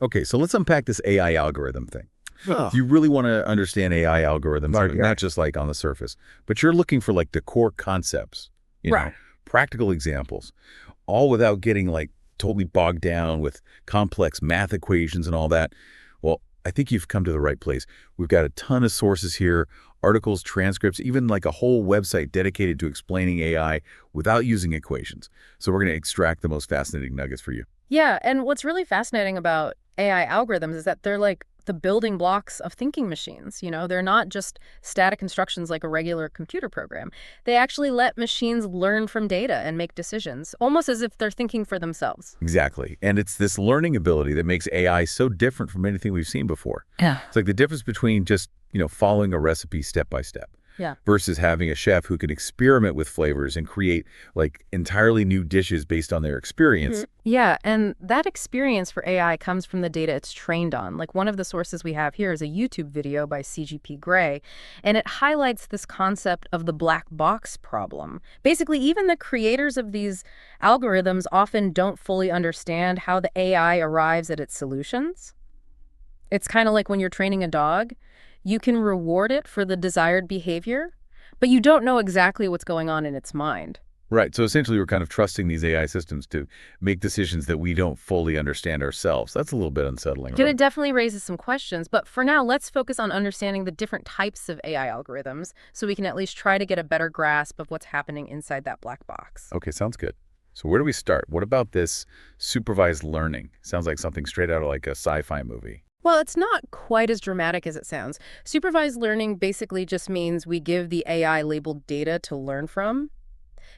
Okay, so let's unpack this AI algorithm thing. Oh, If you really want to understand AI algorithms, Right, yeah. not just like on the surface, but you're looking for like the core concepts, Right. practical examples, all without getting like totally bogged down with complex math equations and all that. Well, I think you've come to the right place. We've got a ton of sources here, articles, transcripts, even like a whole website dedicated to explaining AI without using equations. So we're going to extract the most fascinating nuggets for you. Yeah, and what's really fascinating about AI algorithms is that they're like the building blocks of thinking machines. They're not just static instructions like a regular computer program. They actually let machines learn from data and make decisions, almost as if they're thinking for themselves. Exactly. And it's this learning ability that makes AI so different from anything we've seen before. Yeah. It's like the difference between just, following a recipe step by step Yeah. versus having a chef who can experiment with flavors and create like entirely new dishes based on their experience. Yeah, and that experience for AI comes from the data it's trained on. Like one of the sources we have here is a YouTube video by CGP Grey, and it highlights this concept of the black box problem. Basically, even the creators of these algorithms often don't fully understand how the AI arrives at its solutions. It's kind of like when you're training a dog. You can reward it for the desired behavior, but you don't know exactly what's going on in its mind. Right. So essentially, we're kind of trusting these AI systems to make decisions that we don't fully understand ourselves. That's a little bit unsettling. It definitely raises some questions, but for now, let's focus on understanding the different types of AI algorithms so we can at least try to get a better grasp of what's happening inside that black box. Okay, sounds good. So where do we start? What about this supervised learning? Sounds like something straight out of like a sci-fi movie. Well, it's not quite as dramatic as it sounds. Supervised learning basically just means we give the AI labeled data to learn from.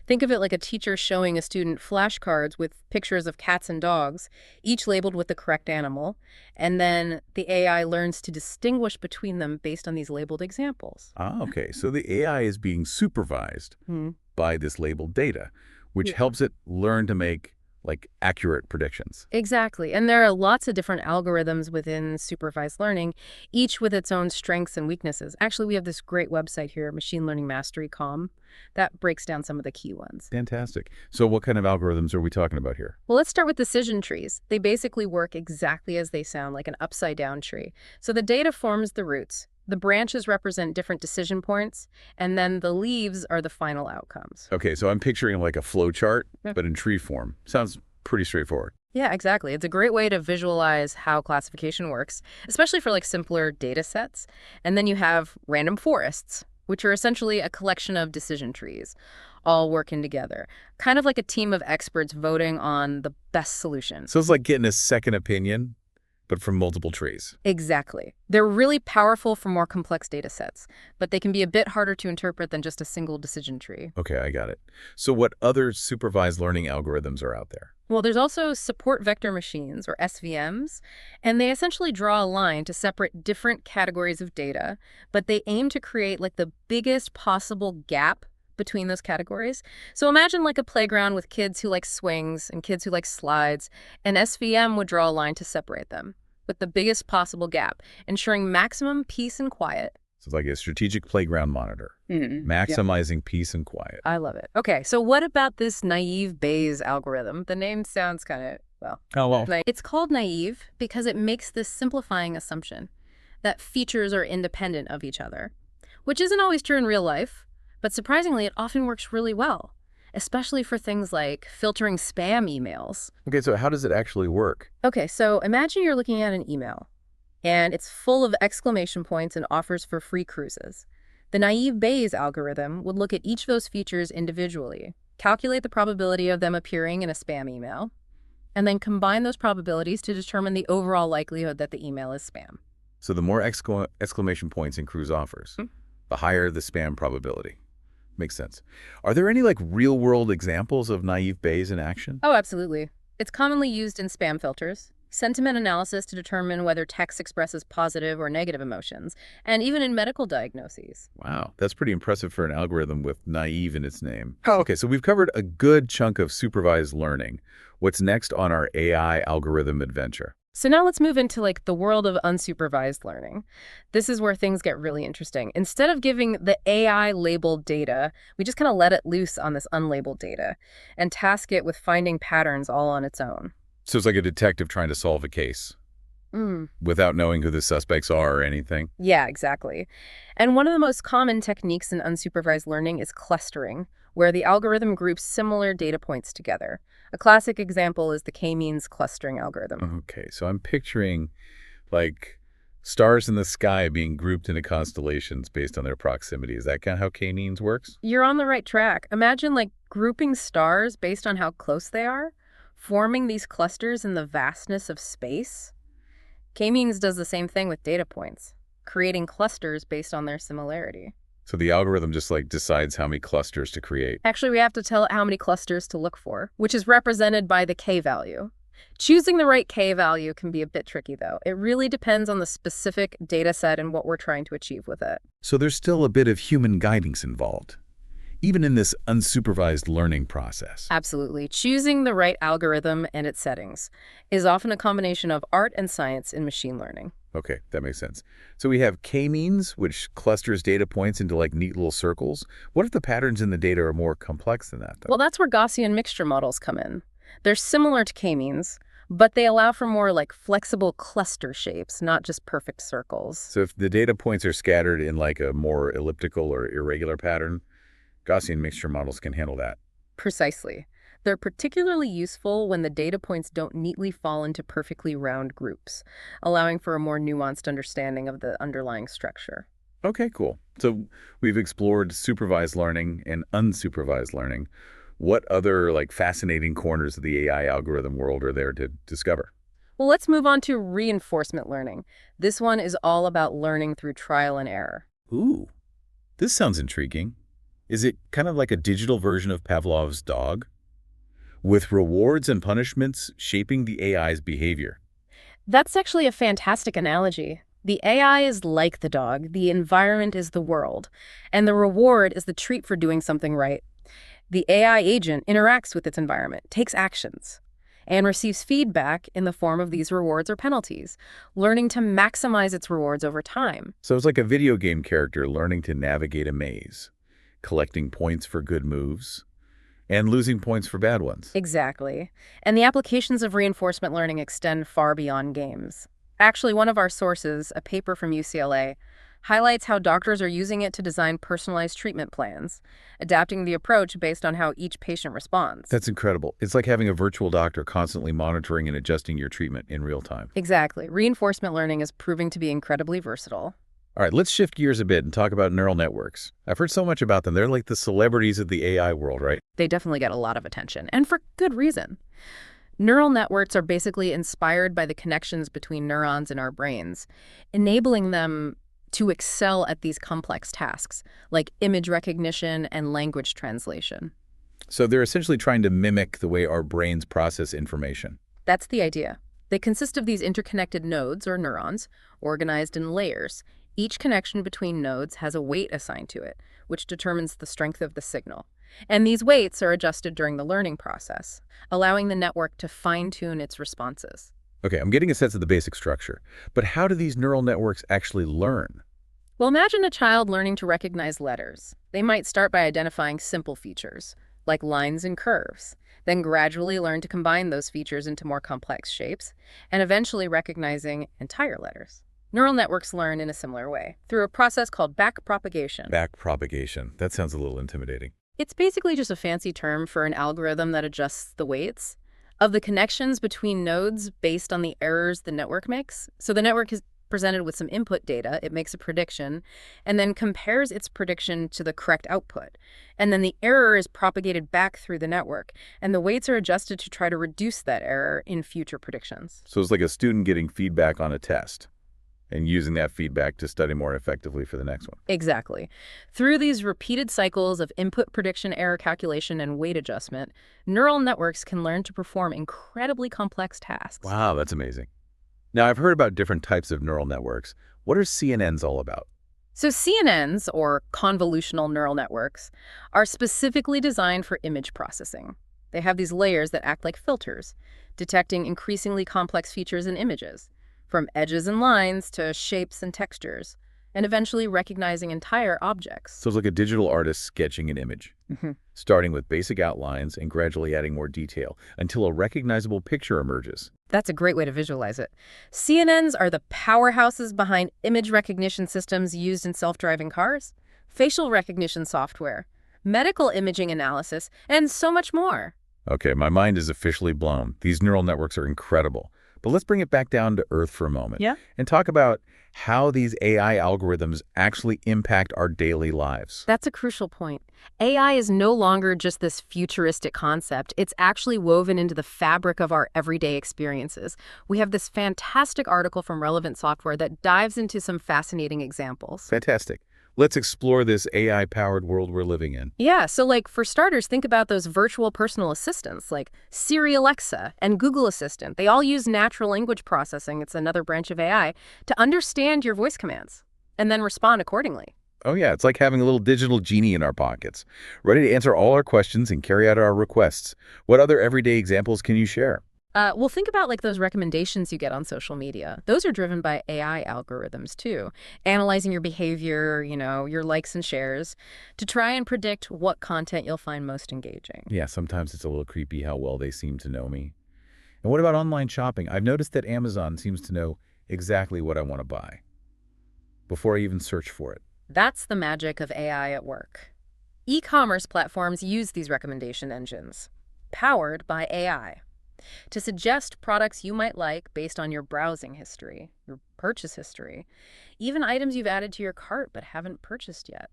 Think of it like a teacher showing a student flashcards with pictures of cats and dogs, each labeled with the correct animal, and then the AI learns to distinguish between them based on these labeled examples. Ah, okay. So the AI is being supervised Hmm. by this labeled data, which Yeah. helps it learn to make like accurate predictions. Exactly. And there are lots of different algorithms within supervised learning, each with its own strengths and weaknesses. Actually, we have this great website here, Machine Learning Mastery.com, that breaks down some of the key ones. Fantastic. So what kind of algorithms are we talking about here? Well, let's start with decision trees. They basically work exactly as they sound, like an upside-down tree. So the data forms the roots. The branches represent different decision points, and then the leaves are the final outcomes. Okay, so I'm picturing like a flow chart, Yeah. but in tree form. Sounds pretty straightforward. Yeah, exactly. It's a great way to visualize how classification works, especially for like simpler data sets. And then you have random forests, which are essentially a collection of decision trees, all working together. Kind of like a team of experts voting on the best solution. So it's like getting a second opinion, but from multiple trees. Exactly. They're really powerful for more complex data sets, but they can be a bit harder to interpret than just a single decision tree. Okay, I got it. So what other supervised learning algorithms are out there? Well, there's also support vector machines, or SVMs, and they essentially draw a line to separate different categories of data, but they aim to create like the biggest possible gap between those categories. So imagine like a playground with kids who like swings and kids who like slides, and SVM would draw a line to separate them with the biggest possible gap, ensuring maximum peace and quiet. So it's like a strategic playground monitor, Mm-hmm. maximizing peace and quiet. I love it. Okay, so what about this naive Bayes algorithm? The name sounds kind of, well, Oh, well. it's called naive because it makes this simplifying assumption that features are independent of each other, which isn't always true in real life, but surprisingly, it often works really well, especially for things like filtering spam emails. Okay, so how does it actually work? Okay, so imagine you're looking at an email, and it's full of exclamation points and offers for free cruises. The naive Bayes algorithm would look at each of those features individually, calculate the probability of them appearing in a spam email, and then combine those probabilities to determine the overall likelihood that the email is spam. So the more exclamation points in cruise offers, the higher the spam probability. Makes sense. Are there any like real-world examples of naive Bayes in action? Oh, absolutely. It's commonly used in spam filters, sentiment analysis to determine whether text expresses positive or negative emotions, and even in medical diagnoses. Wow, that's pretty impressive for an algorithm with naive in its name. Okay, so we've covered a good chunk of supervised learning. What's next on our AI algorithm adventure? So now let's move into like the world of unsupervised learning. This is where things get really interesting. Instead of giving the AI labeled data, we just kind of let it loose on this unlabeled data and task it with finding patterns all on its own. So it's like a detective trying to solve a case. Mm. without knowing who the suspects are or anything. Yeah, exactly. And one of the most common techniques in unsupervised learning is clustering, where the algorithm groups similar data points together. A classic example is the k-means clustering algorithm. Okay, so I'm picturing like stars in the sky being grouped into constellations based on their proximity. Is that kind of how K-means works? You're on the right track. Imagine like grouping stars based on how close they are, forming these clusters in the vastness of space. K-means does the same thing with data points, creating clusters based on their similarity. So the algorithm just like decides how many clusters to create. Actually, we have to tell it how many clusters to look for, which is represented by the K value. Choosing the right K value can be a bit tricky, though. It really depends on the specific data set and what we're trying to achieve with it. So there's still a bit of human guidance involved, even in this unsupervised learning process. Absolutely. Choosing the right algorithm and its settings is often a combination of art and science in machine learning. Okay, that makes sense. So we have K-means, which clusters data points into like neat little circles. What if the patterns in the data are more complex than that, though? Well, that's where Gaussian mixture models come in. They're similar to k-means, but they allow for more like flexible cluster shapes, not just perfect circles. So if the data points are scattered in like a more elliptical or irregular pattern, Gaussian mixture models can handle that. Precisely. They're particularly useful when the data points don't neatly fall into perfectly round groups, allowing for a more nuanced understanding of the underlying structure. Okay, cool. So we've explored supervised learning and unsupervised learning. What other like fascinating corners of the AI algorithm world are there to discover? Well, let's move on to reinforcement learning. This one is all about learning through trial and error. Ooh, this sounds intriguing. Is it kind of like a digital version of Pavlov's dog, with rewards and punishments shaping the AI's behavior? That's actually a fantastic analogy. The AI is like the dog, the environment is the world, and the reward is the treat for doing something right. The AI agent interacts with its environment, takes actions, and receives feedback in the form of these rewards or penalties, learning to maximize its rewards over time. So it's like a video game character learning to navigate a maze, collecting points for good moves, and losing points for bad ones. Exactly. And the applications of reinforcement learning extend far beyond games. Actually, one of our sources, a paper from UCLA, highlights how doctors are using it to design personalized treatment plans, adapting the approach based on how each patient responds. That's incredible. It's like having a virtual doctor constantly monitoring and adjusting your treatment in real time. Exactly. Reinforcement learning is proving to be incredibly versatile. All right, let's shift gears a bit and talk about neural networks. I've heard so much about them. They're like the celebrities of the AI world, right? They definitely get a lot of attention, and for good reason. Neural networks are basically inspired by the connections between neurons in our brains, enabling them to excel at these complex tasks, like image recognition and language translation. So they're essentially trying to mimic the way our brains process information. That's the idea. They consist of these interconnected nodes, or neurons, organized in layers. Each connection between nodes has a weight assigned to it, which determines the strength of the signal. And these weights are adjusted during the learning process, allowing the network to fine-tune its responses. Okay, I'm getting a sense of the basic structure, but how do these neural networks actually learn? Well, imagine a child learning to recognize letters. They might start by identifying simple features, like lines and curves, then gradually learn to combine those features into more complex shapes, and eventually recognizing entire letters. Neural networks learn in a similar way, through a process called backpropagation. Backpropagation. That sounds a little intimidating. It's basically just a fancy term for an algorithm that adjusts the weights of the connections between nodes based on the errors the network makes. So the network is presented with some input data, it makes a prediction, and then compares its prediction to the correct output. And then the error is propagated back through the network, and the weights are adjusted to try to reduce that error in future predictions. So it's like a student getting feedback on a test and using that feedback to study more effectively for the next one. Exactly. Through these repeated cycles of input prediction, error calculation, and weight adjustment, neural networks can learn to perform incredibly complex tasks. Wow, that's amazing. Now, I've heard about different types of neural networks. What are CNNs all about? So CNNs, or convolutional neural networks, are specifically designed for image processing. They have these layers that act like filters, detecting increasingly complex features in images, from edges and lines to shapes and textures, and eventually recognizing entire objects. So it's like a digital artist sketching an image. starting with basic outlines and gradually adding more detail until a recognizable picture emerges. That's a great way to visualize it. CNNs are the powerhouses behind image recognition systems used in self-driving cars, facial recognition software, medical imaging analysis, and so much more. Okay, my mind is officially blown. These neural networks are incredible. But let's bring it back down to earth for a moment Yeah? and talk about how these AI algorithms actually impact our daily lives. That's a crucial point. AI is no longer just this futuristic concept. It's actually woven into the fabric of our everyday experiences. We have this fantastic article from Relevant Software that dives into some fascinating examples. Fantastic. Let's explore this AI-powered world we're living in. Yeah, so for starters, think about those virtual personal assistants like Siri Alexa and Google Assistant. They all use natural language processing, it's another branch of AI, to understand your voice commands and then respond accordingly. Oh yeah, it's like having a little digital genie in our pockets, ready to answer all our questions and carry out our requests. What other everyday examples can you share? Well, think about those recommendations you get on social media. Those are driven by AI algorithms too, analyzing your behavior, your likes and shares, to try and predict what content you'll find most engaging. Yeah, sometimes it's a little creepy how well they seem to know me. And what about online shopping? I've noticed that Amazon seems to know exactly what I want to buy before I even search for it. That's the magic of AI at work. E-commerce platforms use these recommendation engines, powered by AI, to suggest products you might like based on your browsing history, your purchase history, even items you've added to your cart but haven't purchased yet.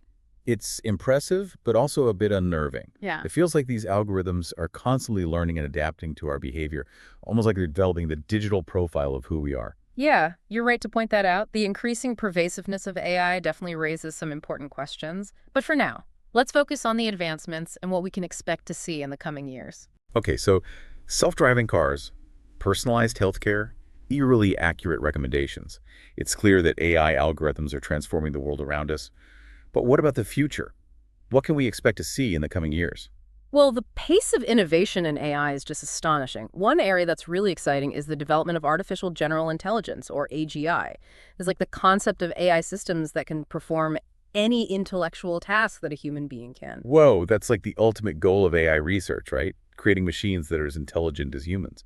It's impressive, but also a bit unnerving. Yeah. It feels like these algorithms are constantly learning and adapting to our behavior, almost like they're developing the digital profile of who we are. Yeah, you're right to point that out. The increasing pervasiveness of AI definitely raises some important questions. But for now, let's focus on the advancements and what we can expect to see in the coming years. Okay, so self-driving cars, personalized healthcare, eerily accurate recommendations. It's clear that AI algorithms are transforming the world around us. But what about the future? What can we expect to see in the coming years? Well, the pace of innovation in AI is just astonishing. One area that's really exciting is the development of artificial general intelligence, or AGI. It's like the concept of AI systems that can perform any intellectual task that a human being can. Whoa, that's like the ultimate goal of AI research, right? Creating machines that are as intelligent as humans.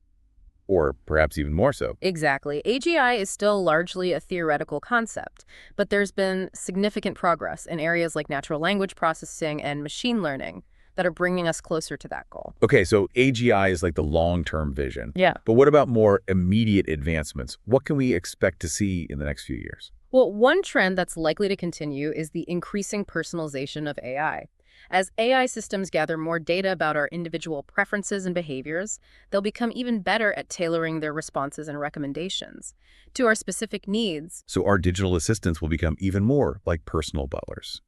Or perhaps even more so. Exactly. AGI is still largely a theoretical concept, but there's been significant progress in areas like natural language processing and machine learning that are bringing us closer to that goal. Okay, so AGI is like the long-term vision. Yeah. But what about more immediate advancements? What can we expect to see in the next few years? Well, one trend that's likely to continue is the increasing personalization of AI. As AI systems gather more data about our individual preferences and behaviors, they'll become even better at tailoring their responses and recommendations to our specific needs. So our digital assistants will become even more like personal butlers,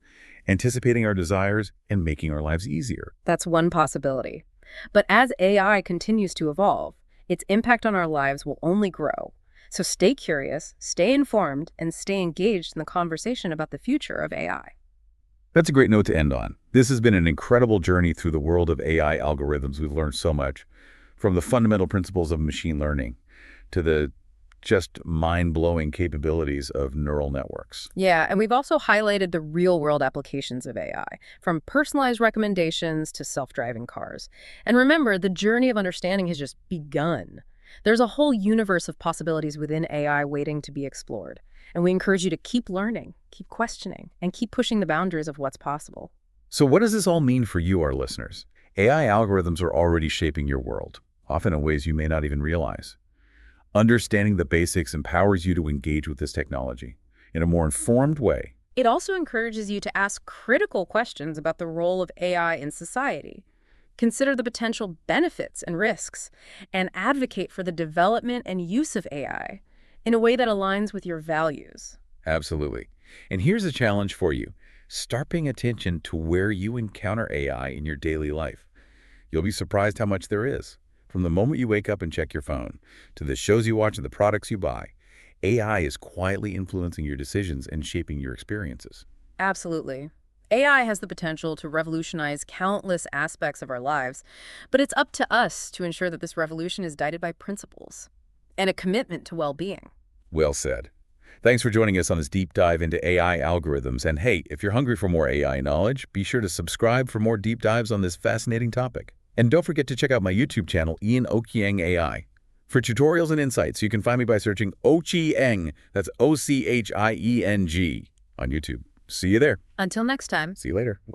anticipating our desires and making our lives easier. That's one possibility. But as AI continues to evolve, its impact on our lives will only grow. So stay curious, stay informed, and stay engaged in the conversation about the future of AI. That's a great note to end on. This has been an incredible journey through the world of AI algorithms. We've learned so much, from the fundamental principles of machine learning to the just mind-blowing capabilities of neural networks. Yeah, and we've also highlighted the real-world applications of AI, from personalized recommendations to self-driving cars. And remember, the journey of understanding has just begun. There's a whole universe of possibilities within AI waiting to be explored. And we encourage you to keep learning, keep questioning, and keep pushing the boundaries of what's possible. So what does this all mean for you, our listeners? AI algorithms are already shaping your world, often in ways you may not even realize. Understanding the basics empowers you to engage with this technology in a more informed way. It also encourages you to ask critical questions about the role of AI in society. Consider the potential benefits and risks, and advocate for the development and use of AI in a way that aligns with your values. Absolutely. And here's a challenge for you. Start paying attention to where you encounter AI in your daily life. You'll be surprised how much there is. From the moment you wake up and check your phone, to the shows you watch and the products you buy, AI is quietly influencing your decisions and shaping your experiences. Absolutely. AI has the potential to revolutionize countless aspects of our lives, but it's up to us to ensure that this revolution is guided by principles and a commitment to well-being. Well said. Thanks for joining us on this deep dive into AI algorithms. And hey, if you're hungry for more AI knowledge, be sure to subscribe for more deep dives on this fascinating topic. And don't forget to check out my YouTube channel, Ian Ochieng AI. For tutorials and insights, you can find me by searching Ochieng, that's Ochieng, on YouTube. See you there. Until next time. See you later.